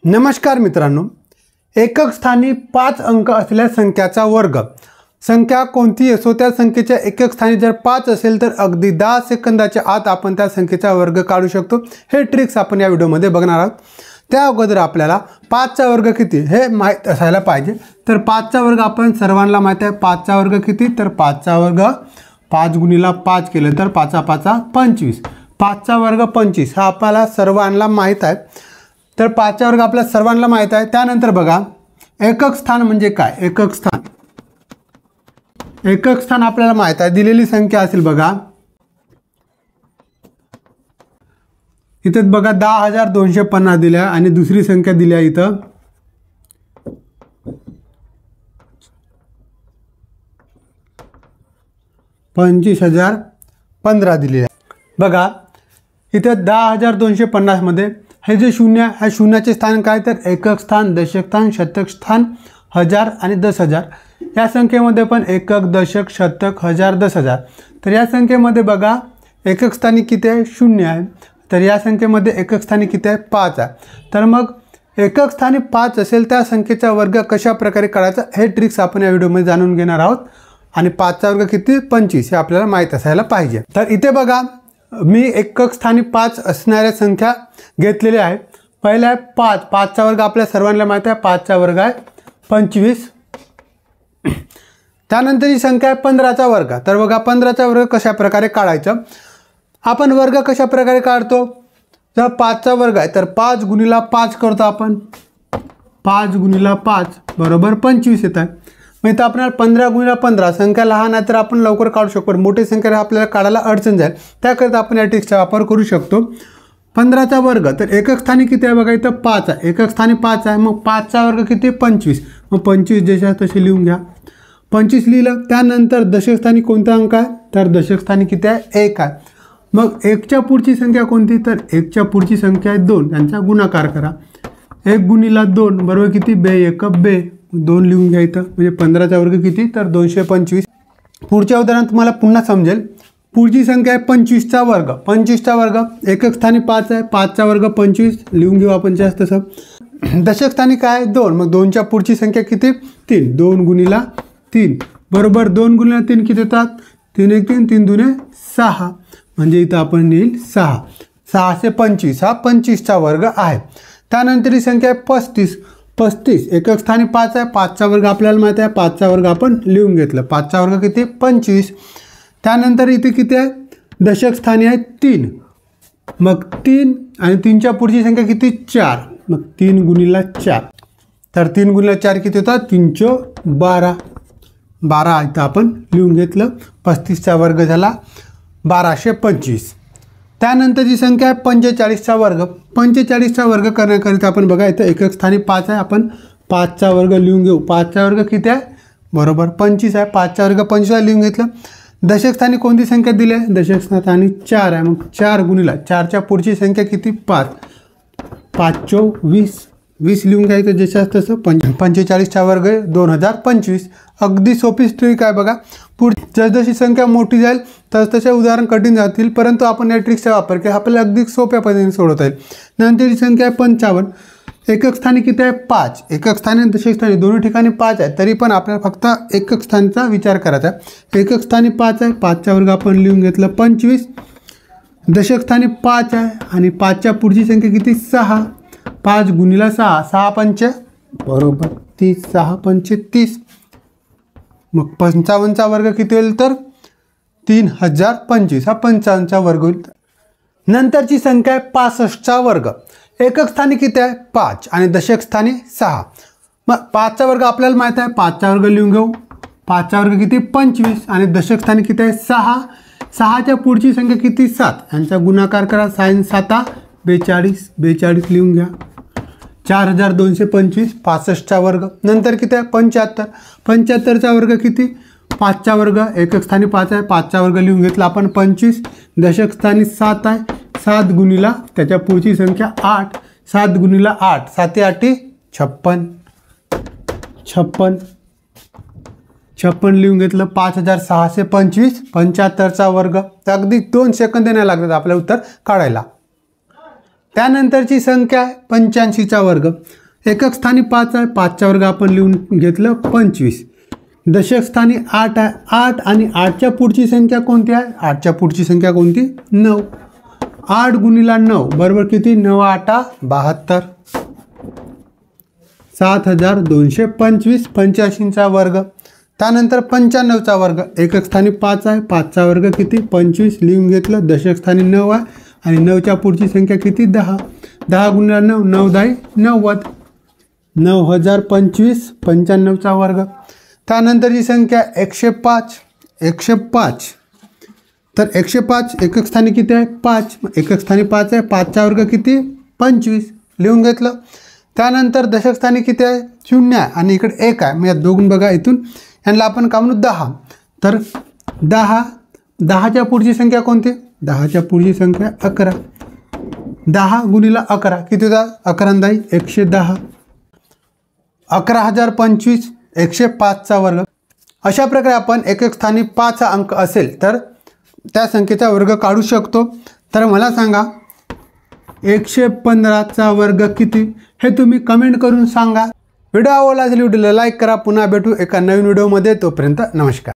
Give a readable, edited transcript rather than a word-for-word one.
नमस्कार मित्रांनो, एकक स्थानी 5 अंक असलेल्या संख्याचा वर्ग। संख्या कोणती असो त्या संख्येच्या एकक स्थानी जर 5 असेल तर अगदी 10 सेकंदाच्या आत आपण त्या संख्येचा वर्ग काढू शकतो। हे ट्रिक्स आपण या व्हिडिओमध्ये बघणार आहोत। त्या अगोदर आपल्याला 5 चा वर्ग किती हे माहित असायला पाहिजे। तर 5 चा वर्ग आपण सर्वांना माहित आहे। 5 चा वर्ग किती, तर 5 चा वर्ग 5 गुणिले 5 केलं तर 5 5 25। 5 चा वर्ग 25 हा आपल्याला सर्वांना माहित आहे। तर 5 चा वर्ग आपल्या सर्वांना माहित आहे। त्यानंतर बघा एकक स्थान म्हणजे काय। एकक स्थान आपल्याला माहित आहे। दिलेली संख्या असेल बघा, इथे बघा 10,250 दिल्या आणि दुसरी संख्या दिल्या इथं 25,015 दिली आहे। बघा इथे 10,250 मध्ये हे जे शून्य आहे, शून्याचे स्थान काय, तर एकक स्थान, दशक स्थान, शतक स्थान, हजार आणि 10,000। या संख्येमध्ये पण एकक, दशक, शतक, हजार, 10,000। तर या संख्येमध्ये बघा एकक स्थानी किती आहे, 0 आहे। तर या संख्येमध्ये एकक स्थानी किती आहे, 5 आहे। तर मग एकक स्थानी 5 असेल त्या संख्येचा वर्ग कशा प्रकारे काढायचा हे ट्रिक्स आपण या व्हिडिओमध्ये जाणून घेणार आहोत। आणि 5 चा वर्ग किती, 25 हे आपल्याला माहित असायला पाहिजे। तर इथे बघा मी एकक स्थानी 5 असणाऱ्या संख्या घेतलेल्या आहे। पहिला आहे 5। 5 चा वर्ग आपल्या सर्वांना माहित आहे। 5 चा वर्ग आहे 25। त्यानंतर ही संख्या आहे 15 चा वर्ग। तर बघा 15 चा वर्ग कशा प्रकारे काढायचा, आपण वर्ग कशा प्रकारे काढतो। जर 5 चा वर्ग आहे तर 5 गुणिले 5 करतो आपण। 5 गुणिले 5 बरोबर 25 येत आहे। मग इथं आपल्याला 15 गुणिले 15 संख्या लहान आहे तर आपण लवकर काढू शकतो, पण मोठी संख्या आपल्याला काढायला अडचण जाईल, त्याकरिता आपण या ट्रिक्सचा वापर करू शकतो। 15 चा वर्ग तर एकक स्थानी किती आहे बघा, इथं 5 आहे। एकक स्थानी 5 आहे, मग 5 चा वर्ग किती, 25। मग 25 जशा तसे लिहून घ्या। 25 लिहिलं। त्यानंतर दशक स्थानी कोणता अंक आहे, तर दशक स्थानी किती आहे, 1 आहे। मग 1 च्या पुढची संख्या कोणती, तर 1 च्या पुढची संख्या आहे 2, त्यांचा गुणाकार करा। 1 गुणिले 2 बरोबर किती, 2 1 2, 2 लिहून घ्या इथं। म्हणजे 15 चा वर्ग किती, तर 225। पुढच्या उदाहरणात तुम्हाला पुन्हा समजेल। पुढची संख्या आहे 25 चा वर्ग। 25 चा वर्ग एकक स्थानी 5 आहे। 5 चा वर्ग 25 लिहून घेऊ आपण जास्त तसं। दशक स्थानी काय आहे, 2। मग 2 च्या पुढची संख्या किती, 3। 2 गुणिले 3 बरोबर 2 गुणिले 3 किती येतात, 3 1 3, 3 2 6। म्हणजे इथं आपण लिहिल 6। 6 25 हा 25 चा वर्ग आहे। त्यानंतर ही संख्या आहे 35। 35 एकक स्थानी 5 आहे। 5 चा वर्ग आपल्याला माहिती आहे। 5 चा वर्ग आपण लिहून घेतलं। 5 चा वर्ग किती, 25। त्यानंतर इथे किती आहे, दशक स्थानी आहे 3। मग 3 आणि 3 च्या पुढची संख्या किती, 4। मग 3 गुणिले 4 तर 3 गुणिले 4 किती होतात, 3 × 12। 12 इथं आपण लिहून घेतलं। 35 चा वर्ग झाला 1225। त्यानंतरची संख्या आहे 45 चा वर्ग। 45 चा वर्ग करण्याकरिता आपण बघा इथं एकक स्थानी 5 आहे, आपण 5 चा वर्ग लिहून घेऊ। 5 चा वर्ग किती आहे, बरोबर 25 आहे। 5 चा वर्ग 25 लिहून घेतलं। दशक स्थानी कोणती संख्या दिली आहे, दशक स्थानी 4 आहे। मग 4 गुणिले 4 च्या पुढची संख्या किती, 5। 5 × 20 20 लिहून घ्यायचं जशाच तसं। 45 चा वर्ग 2025। अगदी सोपी ट्रिक आहे बघा। जसजशी संख्या मोठी जाईल तसे उदाहरण कठीण जातील, परंतु आपण या ट्रिक्सचा वापर केला आपल्याला अगदी सोप्या पद्धतीने सोडवता येईल। नंतर ही संख्या आहे 55। एकक स्थानी किती आहे, 5। एकक स्थानी आणि दशक स्थानी दोन्ही ठिकाणी 5 आहे, तरी पण आपल्याला फक्त एकक स्थानीचा विचार करायचा आहे। एकक स्थानी 5 आहे। 5 चा वर्ग आपण लिहून घेतलं 25। दशक स्थानी 5 आहे आणि 5 च्या पुढची संख्या किती, 6। 5 गुणिले 6 6 5 बरोबर 30। 6 5 30। मग 55 चा वर्ग किती होईल, तर 3025 हा 55 चा वर्ग होईल। नंतरची संख्या आहे 65 चा वर्ग। एकक स्थानी किती आहे, 5 आणि दशक स्थानी 6। मग 5 चा वर्ग आपल्याला माहित आहे। 5 चा वर्ग लिहून घेऊ। 5 चा वर्ग किती, 25 आणि दशक स्थानी किती आहे, 6। 6 च्या पुढची संख्या किती, 7, यांचा गुणाकार करा। 6 7 42 42 लिहून घ्या। 4225 65 चा वर्ग। नंतर किती आहे, 75। 75 चा वर्ग किती, 5 चा वर्ग एकक स्थानी 5 आहे। 5 चा वर्ग लिहून घेतला आपण 25। दशक स्थानी 7 आहे। 7 गुणिले त्याच्या पुढची संख्या 8। 7 गुणिले 8 7 8 56 56 56 लिहून घेतलं। 5625 75 चा वर्ग। अगदी 2 सेकंद नाही लागतात आपल्याला उत्तर काढायला। त्यानंतरची संख्या आहे 85चा वर्ग. एकक स्थानी 5 आहे, 5चा वर्ग आपण लिहून घेतलं 25. दशक स्थानी 8 आहे, 8 आणि 8च्या पुढची संख्या कोणती आहे? 8च्या पुढची संख्या कोणती? 9. 8 गुणिला 9 बरोबर किती? 9 8 72. 7225. 85चा वर्ग. त्यानंतर 95चा वर्ग. एकक स्थानी 5 आहे, 5चा वर्ग किती? 25 लिहून घेतलं. दशक स्थानी 9 आहे आणि 9च्या पुढची संख्या किती? 10. 10 गुणिला 9 9 10 90. 9025. 95चा वर्ग. त्यानंतरची संख्या 105. 105 तर 105 एकक स्थानी किती आहे? 5. एकक स्थानी 5 आहे, 5चा वर्ग किती? 25 लिहून घेतलं. त्यानंतर दशक स्थानी किती आहे? 0 आहे आणि इकडे 1 आहे. मग या दोघून बघा इथून यांना आपण का म्हणू? 10. तर 10. 10च्या पुढची संख्या कोणती? 10च्या पुढची संख्या 11. 10 गुणिला 11 किती होता? 11 10 110. 11025. 105चा वर्ग. अशा प्रकारे आपण एकक स्थानी 5 हा अंक असेल तर त्या संख्येचा वर्ग काढू शकतो. तर मला सांगा 115चा वर्ग किती? हे तुम्ही कमेंट करून सांगा. व्हिडिओ आवडला असेल व्हिडिओला लाईक करा. पुन्हा भेटू एका नवीन व्हिडिओमध्ये. तोपर्यंत नमस्कार.